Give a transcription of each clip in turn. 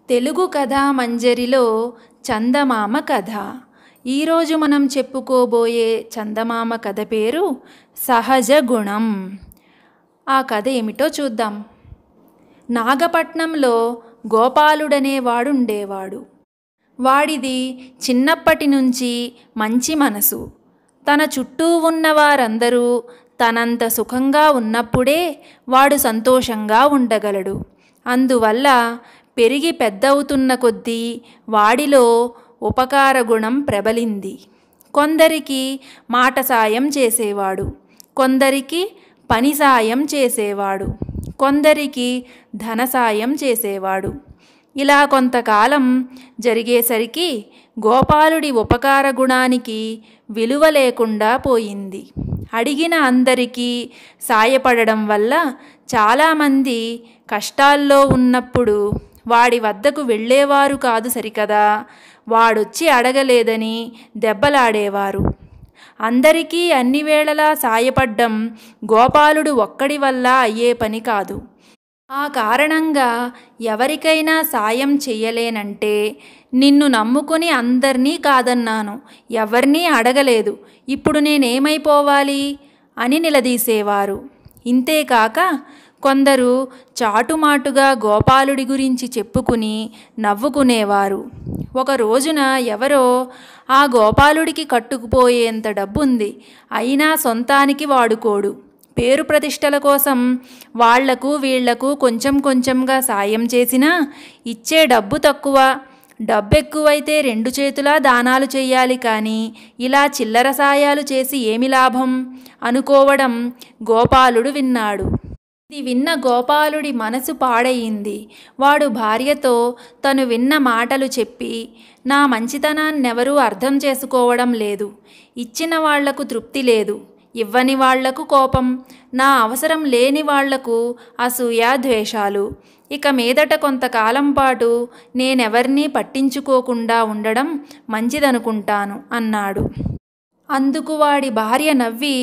తెలుగు కథా మంజరిలో చందమామ కథ. ఈరోజు మనం చెప్పుకోబోయే చందమామ కథ పేరు సహజ గుణం. ఆ కథ ఏమిటో చూద్దాం. నాగపట్నంలో గోపాలుడనేవాడు ఉండేవాడు. వాడిది చిన్నప్పటి నుంచి మంచి మనసు. తన చుట్టూ ఉన్నవారందరూ తనంత సుఖంగా ఉన్నప్పుడే వాడు సంతోషంగా ఉండగలడు. అందువల్ల పెరిగి పెద్దవుతున్న కొద్దీ వాడిలో ఉపకార గుణం ప్రబలింది. కొందరికి మాట సాయం చేసేవాడు, కొందరికి పని సాయం చేసేవాడు, కొందరికి ధన సాయం చేసేవాడు. ఇలా కొంతకాలం జరిగేసరికి గోపాలుడి ఉపకార గుణానికి విలువ లేకుండా పోయింది. అడిగిన అందరికీ సాయపడడం వల్ల చాలామంది కష్టాల్లో ఉన్నప్పుడు వాడి వద్దకు వెళ్ళేవారు కాదు సరికదా, వాడొచ్చి అడగలేదని దెబ్బలాడేవారు. అందరికీ అన్ని వేళలా సాయపడ్డం గోపాలుడు ఒక్కడి వల్ల అయ్యే పని కాదు. ఆ కారణంగా ఎవరికైనా సాయం చెయ్యలేనంటే, నిన్ను నమ్ముకుని అందర్నీ కాదన్నాను, ఎవరినీ అడగలేదు, ఇప్పుడు నేనేమైపోవాలి అని నిలదీసేవారు. ఇంతేకాక కొందరు చాటుమాటుగా గోపాలుడి గురించి చెప్పుకుని నవ్వుకునేవారు. ఒక రోజున ఎవరో, ఆ గోపాలుడికి కట్టుకుపోయేంత డబ్బుంది, అయినా సొంతానికి వాడుకోడు, పేరు ప్రతిష్టల కోసం వాళ్లకు వీళ్లకు కొంచెం కొంచెంగా సాయం చేసినా ఇచ్చే డబ్బు తక్కువ, డబ్బెక్కువైతే రెండు చేతులా దానాలు చెయ్యాలి కానీ ఇలా చిల్లర సాయాలు చేసి ఏమి లాభం అనుకోవడం గోపాలుడు విన్నాడు. ఇది విన్న గోపాలుడి మనసు పాడయింది. వాడు భార్యతో తను విన్న మాటలు చెప్పి, నా మంచితనాన్నెవరూ అర్థం చేసుకోవడం లేదు, ఇచ్చిన వాళ్లకు తృప్తి లేదు, ఇవ్వని వాళ్లకు కోపం, నా అవసరం లేని వాళ్లకు అసూయ ద్వేషాలు, ఇక మీదట కొంతకాలం పాటు నేనెవర్నీ పట్టించుకోకుండా ఉండడం మంచిదనుకుంటాను అన్నాడు. అందుకు వాడి భార్య నవ్వి,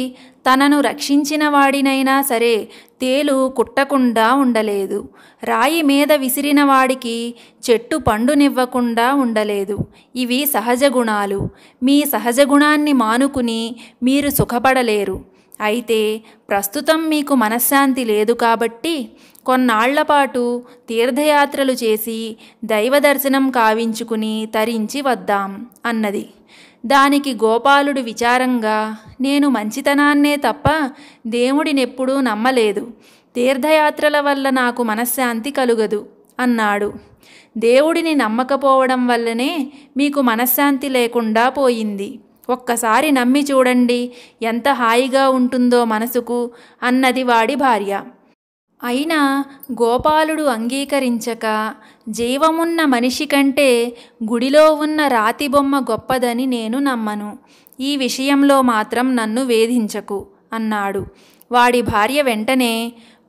తనను రక్షించిన వాడినైనా సరే తేలు కుట్టకుండా ఉండలేదు, రాయి మీద విసిరిన వాడికి చెట్టు పండునివ్వకుండా ఉండలేదు, ఇవి సహజ గుణాలు, మీ సహజ గుణాన్ని మానుకుని మీరు సుఖపడలేరు. అయితే ప్రస్తుతం మీకు మనశ్శాంతి లేదు కాబట్టి కొన్నాళ్లపాటు తీర్థయాత్రలు చేసి దైవదర్శనం కావించుకుని తరించి వద్దాం అన్నది. దానికి గోపాలుడు విచారంగా, నేను మంచితనాన్నే తప్ప దేవుడినెప్పుడూ నమ్మలేదు, తీర్థయాత్రల వల్ల నాకు మనశ్శాంతి కలుగదు అన్నాడు. దేవుడిని నమ్మకపోవడం వల్లనే మీకు మనశ్శాంతి లేకుండా పోయింది. ఒక్కసారి నమ్మి చూడండి, ఎంత హాయిగా ఉంటుందో మనసుకు అన్నది వాడి భార్య. అయినా గోపాలుడు అంగీకరించక, జీవమున్న మనిషి కంటే గుడిలో ఉన్న రాతి బొమ్మ గొప్పదని నేను నమ్మను, ఈ విషయంలో మాత్రం నన్ను వేధించకు అన్నాడు. వాడి భార్య వెంటనే,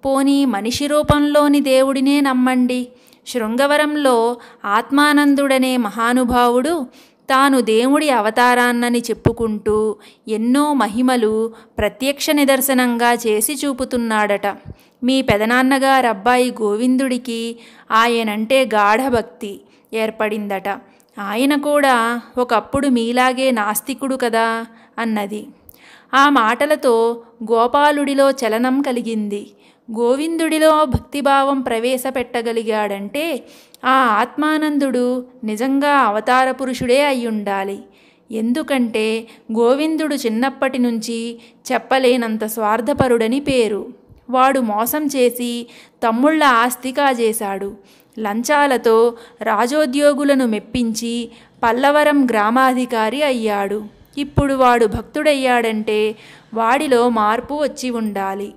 పోనీ మనిషి రూపంలోని దేవుడినే నమ్మండి, శృంగవరంలో ఆత్మానందుడనే మహానుభావుడు తాను దేవుడి అవతారాన్నని చెప్పుకుంటూ ఎన్నో మహిమలు ప్రత్యక్ష నిదర్శనంగా చేసి చూపుతున్నాడట. మీ పెదనాన్నగారు అబ్బాయి గోవిందుడికి ఆయనంటే గాఢభక్తి ఏర్పడిందట, ఆయన కూడా ఒకప్పుడు మీలాగే నాస్తికుడు కదా అన్నది. ఆ మాటలతో గోపాలుడిలో చలనం కలిగింది. గోవిందుడిలో భక్తిభావం ప్రవేశపెట్టగలిగాడంటే ఆ ఆత్మానందుడు నిజంగా అవతార పురుషుడే అయ్యుండాలి. ఎందుకంటే గోవిందుడు చిన్నప్పటి నుంచి చెప్పలేనంత స్వార్థపరుడని పేరు. వాడు మోసం చేసి తమ్ముళ్ల ఆస్తి కాజేశాడు, లంచాలతో రాజోద్యోగులను మెప్పించి పల్లవరం గ్రామాధికారి అయ్యాడు. ఇప్పుడు వాడు భక్తుడయ్యాడంటే వాడిలో మార్పు వచ్చి ఉండాలి.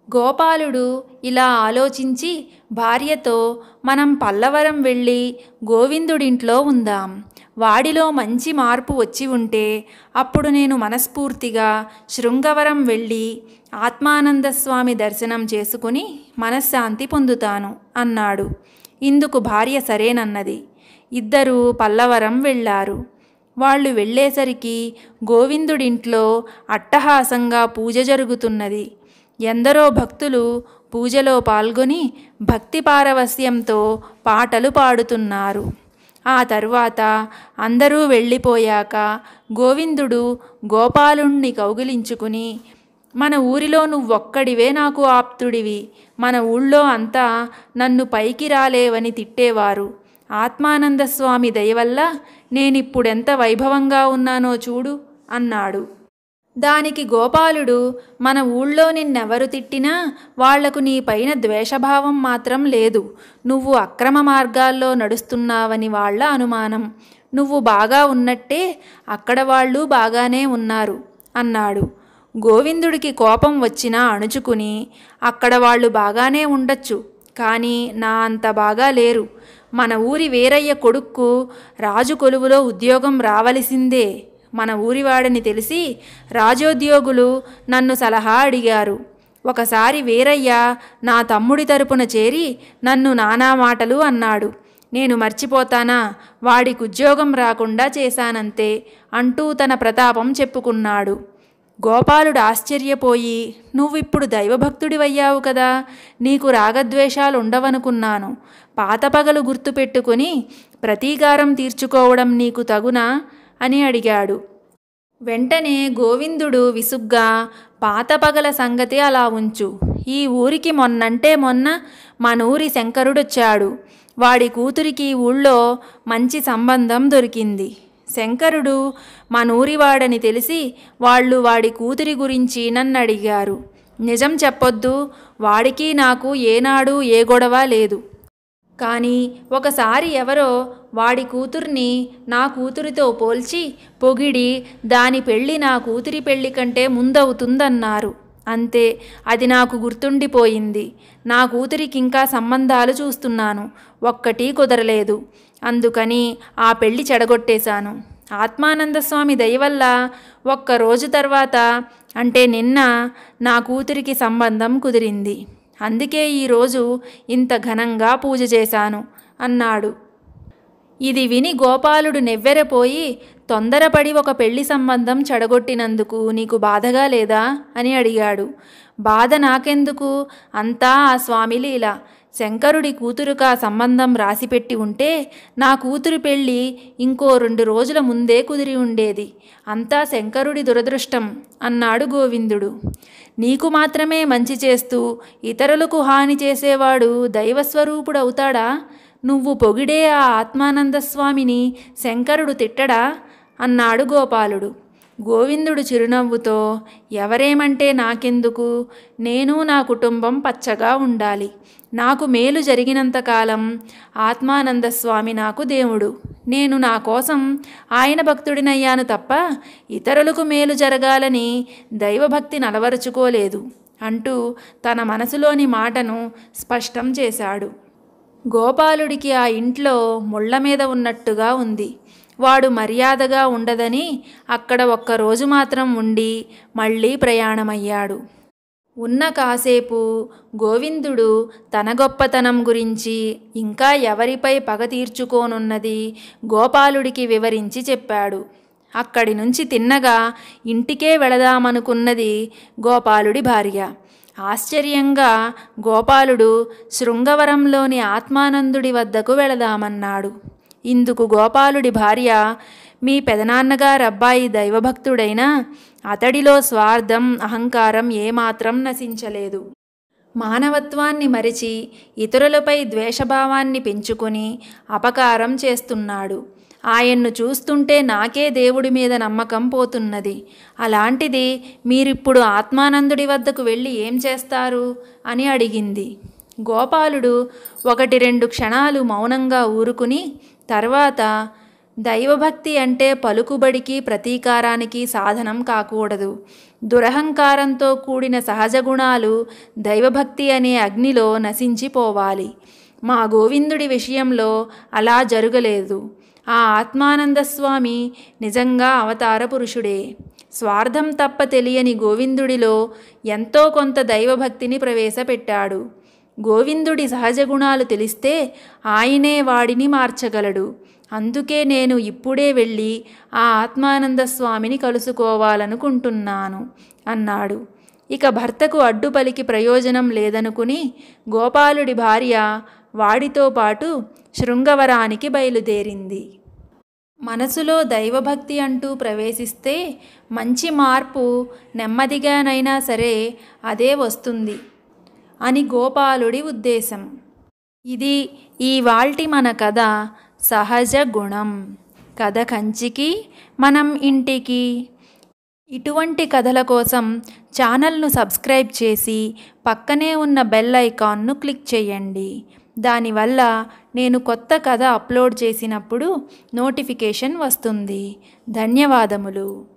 గోపాలుడు ఇలా ఆలోచించి భార్యతో, మనం పల్లవరం వెళ్ళి గోవిందుడింట్లో ఉందాం, వాడిలో మంచి మార్పు వచ్చి ఉంటే అప్పుడు నేను మనస్ఫూర్తిగా శృంగవరం వెళ్ళి ఆత్మానందస్వామి దర్శనం చేసుకుని మనశ్శాంతి పొందుతాను అన్నాడు. ఇందుకు భార్య సరేనన్నది. ఇద్దరూ పల్లవరం వెళ్ళారు. వాళ్ళు వెళ్ళేసరికి గోవిందుడింట్లో అట్టహాసంగా పూజ జరుగుతున్నది. ఎందరో భక్తులు పూజలో పాల్గొని భక్తి పారవస్యంతో పాటలు పాడుతున్నారు. ఆ తరువాత అందరూ వెళ్ళిపోయాక గోవిందుడు గోపాలుణ్ణి కౌగిలించుకుని, మన ఊరిలో నువ్వొక్కడివే నాకు ఆప్తుడివి. మన ఊళ్ళో అంతా నన్ను పైకి రాలేవని తిట్టేవారు. ఆత్మానందస్వామి దయవల్ల నేనిప్పుడెంత వైభవంగా ఉన్నానో చూడు అన్నాడు. దానికి గోపాలుడు, మన ఊళ్ళో నిన్నెవరు తిట్టినా వాళ్లకు నీ పైన ద్వేషభావం మాత్రం లేదు. నువ్వు అక్రమ మార్గాల్లో నడుస్తున్నావని వాళ్ళ అనుమానం. నువ్వు బాగా ఉన్నట్టే అక్కడ వాళ్ళు బాగానే ఉన్నారు అన్నాడు. గోవిందుడికి కోపం వచ్చినా అణుచుకుని, అక్కడ వాళ్ళు బాగానే ఉండొచ్చు, కానీ నా అంత బాగా లేరు. మన ఊరి వీరయ్య కొడుక్కు రాజు కొలువులో ఉద్యోగం రావలసిందే. మన ఊరివాడని తెలిసి రాజోద్యోగులు నన్ను సలహా అడిగారు. ఒకసారి వీరయ్య నా తమ్ముడి తరపున చేరి నన్ను నానా మాటలు అన్నాడు. నేను మర్చిపోతానా? వాడికి ఉద్యోగం రాకుండా చేశానంతే అంటూ తన ప్రతాపం చెప్పుకున్నాడు. గోపాలుడు ఆశ్చర్యపోయి, నువ్విప్పుడు దైవభక్తుడివయ్యావు కదా, నీకు రాగద్వేషాలు ఉండవనుకున్నాను. పాతపగలు గుర్తుపెట్టుకుని ప్రతీకారం తీర్చుకోవడం నీకు తగునా అని అడిగాడు. వెంటనే గోవిందుడు విసుగ్గా, పాతపగల సంగతి అలా ఉంచు. ఈ ఊరికి మొన్నంటే మొన్న మనూరి శంకరుడొచ్చాడు. వాడి కూతురికి ఊళ్ళో మంచి సంబంధం దొరికింది. శంకరుడు మనూరివాడని తెలిసి వాళ్ళు వాడి కూతురి గురించి నన్ను అడిగారు. నిజం చెప్పొద్దు, వాడికి నాకు ఏనాడు ఏ గొడవ లేదు. కానీ ఒకసారి ఎవరో వాడి కూతుర్ని నా కూతురితో పోల్చి పొగిడి దాని పెళ్ళి నా కూతురి పెళ్ళి కంటే ముందవుతుందన్నారు. అంతే, అది నాకు గుర్తుండిపోయింది. నా కూతురికి ఇంకా సంబంధాలు చూస్తున్నాను, ఒక్కటీ కుదరలేదు. అందుకని ఆ పెళ్ళి చెడగొట్టేశాను. ఆత్మానందస్వామి దయవల్ల ఒక్కరోజు తర్వాత, అంటే నిన్న, నా కూతురికి సంబంధం కుదిరింది. అందుకే ఈరోజు ఇంత ఘనంగా పూజ చేశాను అన్నాడు. ఇది విని గోపాలుడు నెవ్వెరపోయి, తొందరపడి ఒక పెళ్లి సంబంధం చెడగొట్టినందుకు నీకు బాధగా లేదా అని అడిగాడు. బాధ నాకెందుకు, అంతా ఆ స్వామి లీల. శంకరుడి కూతురుకా సంబంధం రాసిపెట్టి ఉంటే నా కూతురు పెళ్ళి ఇంకో 2 రోజుల ముందే కుదిరి ఉండేది. అంతా శంకరుడి దురదృష్టం అన్నాడు గోవిందుడు. నీకు మాత్రమే మంచి చేస్తూ ఇతరులకు హాని చేసేవాడు దైవస్వరూపుడవుతాడా? నువ్వు పొగిడే ఆ ఆత్మానందస్వామిని శంకరుడు తిట్టడా అన్నాడు గోపాలుడు. గోవిందుడు చిరునవ్వుతో, ఎవరేమంటే నాకెందుకు, నేను నా కుటుంబం పచ్చగా ఉండాలి. నాకు మేలు జరిగినంతకాలం ఆత్మానందస్వామి నాకు దేవుడు. నేను నా కోసం ఆయన భక్తుడినయ్యాను తప్ప ఇతరులకు మేలు జరగాలని దైవభక్తి నలవరుచుకోలేదు అంటూ తన మనసులోని మాటను స్పష్టం చేశాడు. గోపాలుడికి ఆ ఇంట్లో ముళ్ళ మీద ఉన్నట్టుగా ఉంది. వాడు మర్యాదగా ఉండదని అక్కడ ఒక్కరోజు మాత్రం ఉండి మళ్ళీ ప్రయాణమయ్యాడు. ఉన్న కాసేపు గోవిందుడు తన గొప్పతనం గురించి, ఇంకా ఎవరిపై పగ తీర్చుకోనున్నది గోపాలుడికి వివరించి చెప్పాడు. అక్కడి నుంచి తిన్నగా ఇంటికే వెళదామనుకున్నది గోపాలుడి భార్య. ఆశ్చర్యంగా గోపాలుడు శృంగవరంలోని ఆత్మానందుడి వద్దకు వెళదామన్నాడు. ఇందుకు గోపాలుడి భార్య, మీ పెదనాన్నగారబ్బాయి దైవభక్తుడైనా అతడిలో స్వార్థం, అహంకారం ఏమాత్రం నశించలేదు. మానవత్వాన్ని మరిచి ఇతరులపై ద్వేషభావాన్ని పెంచుకొని అపకారం చేస్తున్నాడు. ఆయన్ను చూస్తుంటే నాకే దేవుడి మీద నమ్మకం పోతున్నది. అలాంటిది మీరిప్పుడు ఆత్మానందుడి వద్దకు వెళ్ళి ఏం చేస్తారు అని అడిగింది. గోపాలుడు 1-2 క్షణాలు మౌనంగా ఊరుకుని తర్వాత, దైవభక్తి అంటే పలుకుబడికి ప్రతీకారానికి సాధనం కాకూడదు. దురహంకారంతో కూడిన సహజ గుణాలు దైవభక్తి అనే అగ్నిలో నశించిపోవాలి. మా గోవిందుడి విషయంలో అలా జరగలేదు. ఆ ఆత్మానందస్వామి నిజంగా అవతార పురుషుడే. స్వార్థం తప్ప తెలియని గోవిందుడిలో ఎంతో కొంత దైవభక్తిని ప్రవేశపెట్టాడు. గోవిందుడి సహజ గుణాలు తెలిస్తే ఆయనే వాడిని మార్చగలడు. అందుకే నేను ఇప్పుడే వెళ్ళి ఆ ఆత్మానందస్వామిని కలుసుకోవాలనుకుంటున్నాను అన్నాడు. ఇక భర్తకు అడ్డు పలికి ప్రయోజనం లేదనుకుని గోపాలుడి భార్య వాడితో పాటు శృంగవరానికి బయలుదేరింది. మనసులో దైవభక్తి అంటూ ప్రవేశిస్తే మంచి మార్పు నెమ్మదిగానైనా సరే అదే వస్తుంది అని గోపాలుడి ఉద్దేశం. ఇది ఇవాల్టి మన కథ సహజ గుణం. కథ కంచికి మనం ఇంటికి. ఇటువంటి కథల కోసం ఛానల్ను సబ్స్క్రైబ్ చేసి పక్కనే ఉన్న బెల్ ఐకాన్ను క్లిక్ చేయండి. దానివల్ల నేను కొత్త కథ అప్లోడ్ చేసినప్పుడు నోటిఫికేషన్ వస్తుంది. ధన్యవాదములు.